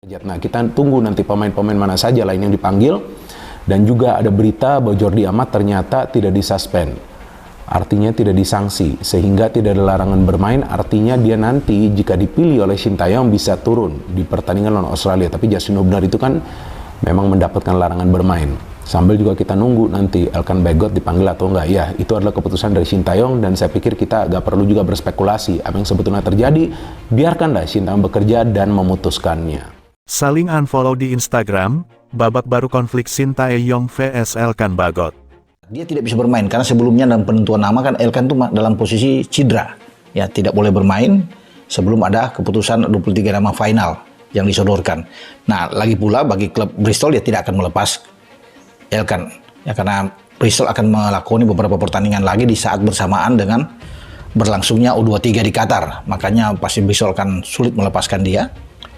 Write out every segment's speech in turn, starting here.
Nah, kita tunggu nanti pemain-pemain mana saja lain yang dipanggil, dan juga ada berita bahwa Jordi Amat ternyata tidak disuspend, artinya tidak disanksi, sehingga tidak ada larangan bermain. Artinya dia nanti jika dipilih oleh Shin Tae-yong bisa turun di pertandingan lawan Australia, tapi Justin Hubner itu kan memang mendapatkan larangan bermain. Sambil juga kita nunggu nanti Elkan Bagot dipanggil atau enggak. Ya, itu adalah keputusan dari Shin Tae-yong, dan saya pikir kita agak perlu juga berspekulasi apa yang sebetulnya terjadi. Biarkanlah Shin Tae-yong bekerja dan memutuskannya. Saling unfollow di Instagram, babak baru konflik Shin Tae-yong vs Elkan Bagot. Dia tidak bisa bermain karena sebelumnya dalam penentuan nama kan Elkan itu dalam posisi cedera. Ya, tidak boleh bermain sebelum ada keputusan 23 nama final yang disodorkan. Nah, lagi pula bagi klub Bristol dia tidak akan melepas Elkan. Ya, karena Bristol akan melakoni beberapa pertandingan lagi di saat bersamaan dengan berlangsungnya U23 di Qatar. Makanya pasti Bristol akan sulit melepaskan dia.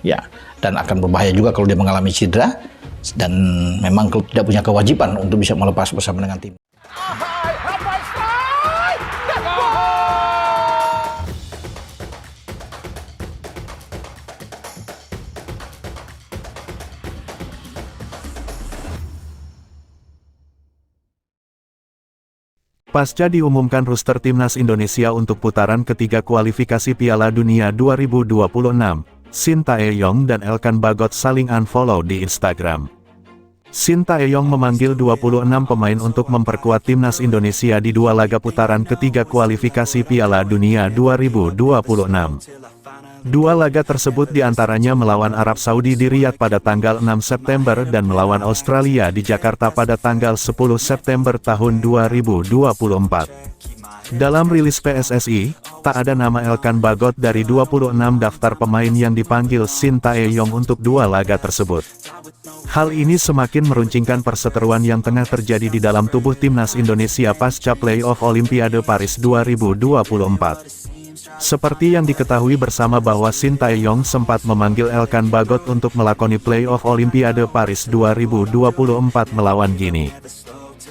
Ya, dan akan berbahaya juga kalau dia mengalami cedera, dan memang klub tidak punya kewajiban untuk bisa melepas bersama dengan tim. Pasca diumumkan roster timnas Indonesia untuk putaran ketiga kualifikasi Piala Dunia 2026, Shin Tae-yong dan Elkan Bagot saling unfollow di Instagram. Shin Tae-yong memanggil 26 pemain untuk memperkuat timnas Indonesia di dua laga putaran ketiga kualifikasi Piala Dunia 2026. Dua laga tersebut diantaranya melawan Arab Saudi di Riyadh pada tanggal 6 September dan melawan Australia di Jakarta pada tanggal 10 September tahun 2024. Dalam rilis PSSI, tak ada nama Elkan Bagot dari 26 daftar pemain yang dipanggil Shin Tae-yong untuk dua laga tersebut. Hal ini semakin meruncingkan perseteruan yang tengah terjadi di dalam tubuh timnas Indonesia pasca playoff Olimpiade Paris 2024. Seperti yang diketahui bersama bahwa Shin Tae-yong sempat memanggil Elkan Bagot untuk melakoni playoff Olimpiade Paris 2024 melawan Guinea.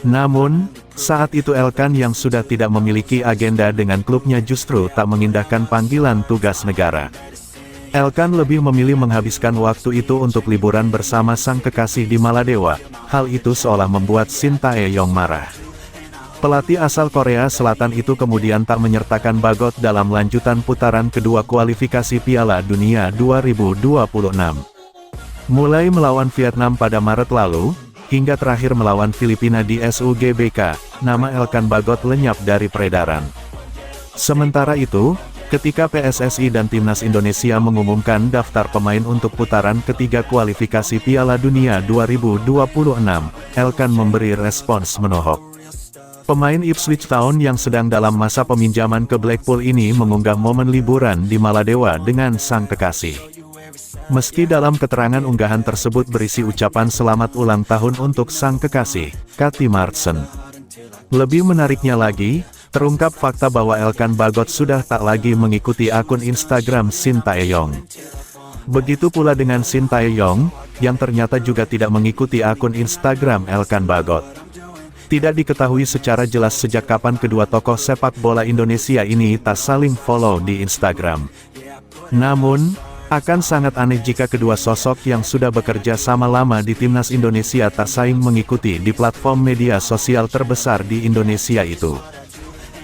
Namun, saat itu Elkan yang sudah tidak memiliki agenda dengan klubnya justru tak mengindahkan panggilan tugas negara. Elkan lebih memilih menghabiskan waktu itu untuk liburan bersama sang kekasih di Maladewa. Hal itu seolah membuat Shin Tae-yong marah. Pelatih asal Korea Selatan itu kemudian tak menyertakan Bagot dalam lanjutan putaran kedua kualifikasi Piala Dunia 2026. Mulai melawan Vietnam pada Maret lalu, hingga terakhir melawan Filipina di SUGBK, nama Elkan Bagot lenyap dari peredaran. Sementara itu, ketika PSSI dan Timnas Indonesia mengumumkan daftar pemain untuk putaran ketiga kualifikasi Piala Dunia 2026, Elkan memberi respons menohok. Pemain Ipswich Town yang sedang dalam masa peminjaman ke Blackpool ini mengunggah momen liburan di Maladewa dengan sang kekasih. Meski dalam keterangan unggahan tersebut berisi ucapan selamat ulang tahun untuk sang kekasih, Cathy Martson. Lebih menariknya lagi, terungkap fakta bahwa Elkan Bagot sudah tak lagi mengikuti akun Instagram Shin Tae-yong. Begitu pula dengan Shin Tae-yong, yang ternyata juga tidak mengikuti akun Instagram Elkan Bagot. Tidak diketahui secara jelas sejak kapan kedua tokoh sepak bola Indonesia ini tak saling follow di Instagram. Namun, akan sangat aneh jika kedua sosok yang sudah bekerja sama lama di timnas Indonesia tak saing mengikuti di platform media sosial terbesar di Indonesia itu.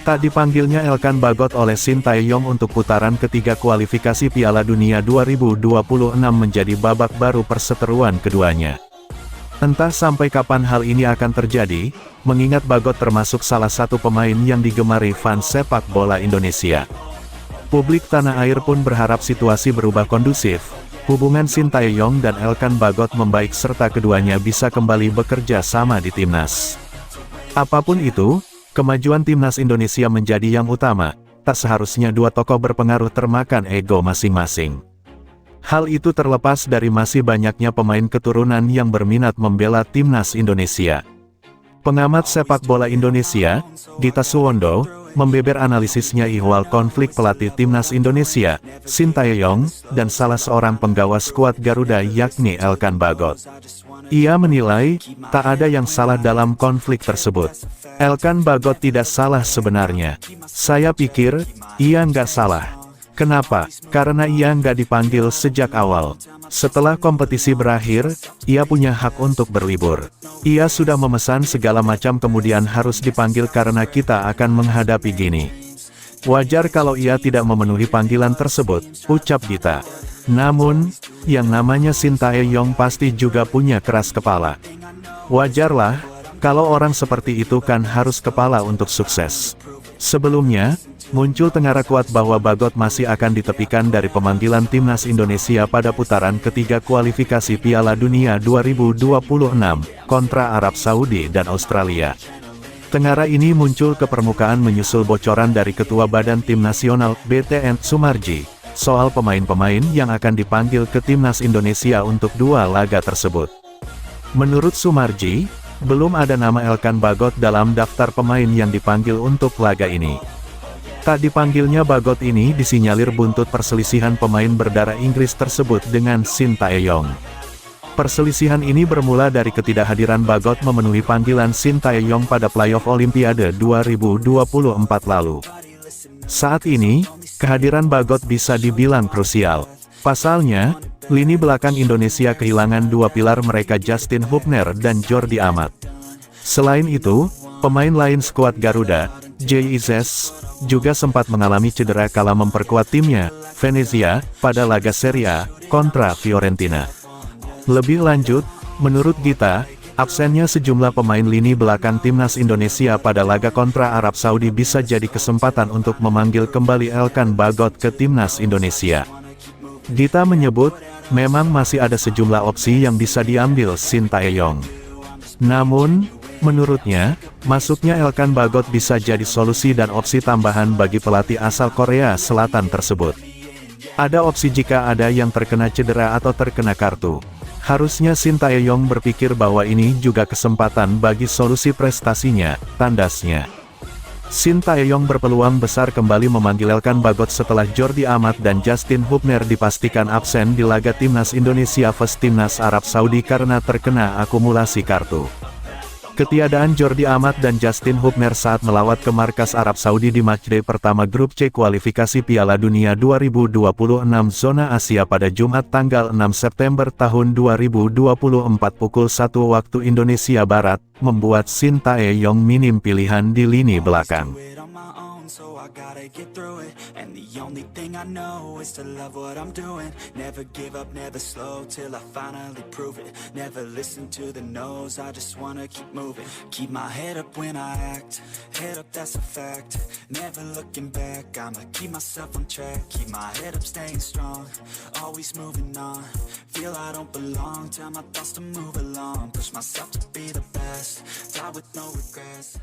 Tak dipanggilnya Elkan Bagot oleh Shin Tae-yong untuk putaran ketiga kualifikasi Piala Dunia 2026 menjadi babak baru perseteruan keduanya. Entah sampai kapan hal ini akan terjadi, mengingat Bagot termasuk salah satu pemain yang digemari fans sepak bola Indonesia. Publik tanah air pun berharap situasi berubah kondusif, hubungan Shin Tae-yong dan Elkan Bagot membaik serta keduanya bisa kembali bekerja sama di timnas. Apapun itu, kemajuan timnas Indonesia menjadi yang utama, tak seharusnya dua tokoh berpengaruh termakan ego masing-masing. Hal itu terlepas dari masih banyaknya pemain keturunan yang berminat membela timnas Indonesia. Pengamat sepak bola Indonesia, Dita Suwondo, membeber analisisnya ihwal konflik pelatih timnas Indonesia, Shin Tae-yong, dan salah seorang penggawa skuad Garuda yakni Elkan Bagot. Ia menilai, tak ada yang salah dalam konflik tersebut. Elkan Bagot tidak salah sebenarnya. Saya pikir, ia nggak salah. Kenapa? Karena ia nggak dipanggil sejak awal. Setelah kompetisi berakhir, ia punya hak untuk berlibur. Ia sudah memesan segala macam kemudian harus dipanggil karena kita akan menghadapi gini. Wajar kalau ia tidak memenuhi panggilan tersebut, ucap Gita. Namun, yang namanya Shin Tae-yong pasti juga punya keras kepala. Wajarlah, kalau orang seperti itu kan harus kepala untuk sukses. Sebelumnya, muncul tengara kuat bahwa Bagot masih akan ditepikan dari pemanggilan timnas Indonesia pada putaran ketiga kualifikasi Piala Dunia 2026 kontra Arab Saudi dan Australia. Tengara ini muncul ke permukaan menyusul bocoran dari Ketua Badan Tim Nasional BTN Sumarji soal pemain-pemain yang akan dipanggil ke timnas Indonesia untuk dua laga tersebut. Menurut Sumarji, belum ada nama Elkan Bagot dalam daftar pemain yang dipanggil untuk laga ini. Tak dipanggilnya Bagot ini disinyalir buntut perselisihan pemain berdarah Inggris tersebut dengan Shin Tae-yong. Perselisihan ini bermula dari ketidakhadiran Bagot memenuhi panggilan Shin Tae-yong pada playoff Olimpiade 2024 lalu. Saat ini, kehadiran Bagot bisa dibilang krusial. Pasalnya, lini belakang Indonesia kehilangan dua pilar mereka Justin Hubner dan Jordi Amat. Selain itu, pemain lain skuad Garuda, JIZS, juga sempat mengalami cedera kala memperkuat timnya, Venezia, pada laga Serie A, kontra Fiorentina. Lebih lanjut, menurut Gita, absennya sejumlah pemain lini belakang timnas Indonesia pada laga kontra Arab Saudi bisa jadi kesempatan untuk memanggil kembali Elkan Bagot ke timnas Indonesia. Gita menyebut, memang masih ada sejumlah opsi yang bisa diambil Shin Tae-yong. Namun, menurutnya, masuknya Elkan Bagot bisa jadi solusi dan opsi tambahan bagi pelatih asal Korea Selatan tersebut. Ada opsi jika ada yang terkena cedera atau terkena kartu. Harusnya Shin Tae-yong berpikir bahwa ini juga kesempatan bagi solusi prestasinya, tandasnya. Shin Tae-yong berpeluang besar kembali memanggil Elkan Bagot setelah Jordi Amat dan Justin Hubner dipastikan absen di laga timnas Indonesia vs timnas Arab Saudi karena terkena akumulasi kartu. Ketiadaan Jordi Amat dan Justin Hubner saat melawat ke markas Arab Saudi di matchday pertama grup C kualifikasi Piala Dunia 2026 zona Asia pada Jumat tanggal 6 September tahun 2024 pukul 1 waktu Indonesia Barat, membuat Shin Tae-yong minim pilihan di lini belakang. So I gotta get through it, and the only thing I know is to love what I'm doing. Never give up, never slow, till I finally prove it. Never listen to the no's, I just wanna keep moving. Keep my head up when I act, head up that's a fact. Never looking back, I'ma keep myself on track. Keep my head up staying strong, always moving on. Feel I don't belong, tell my thoughts to move along. Push myself to be the best, die with no regrets.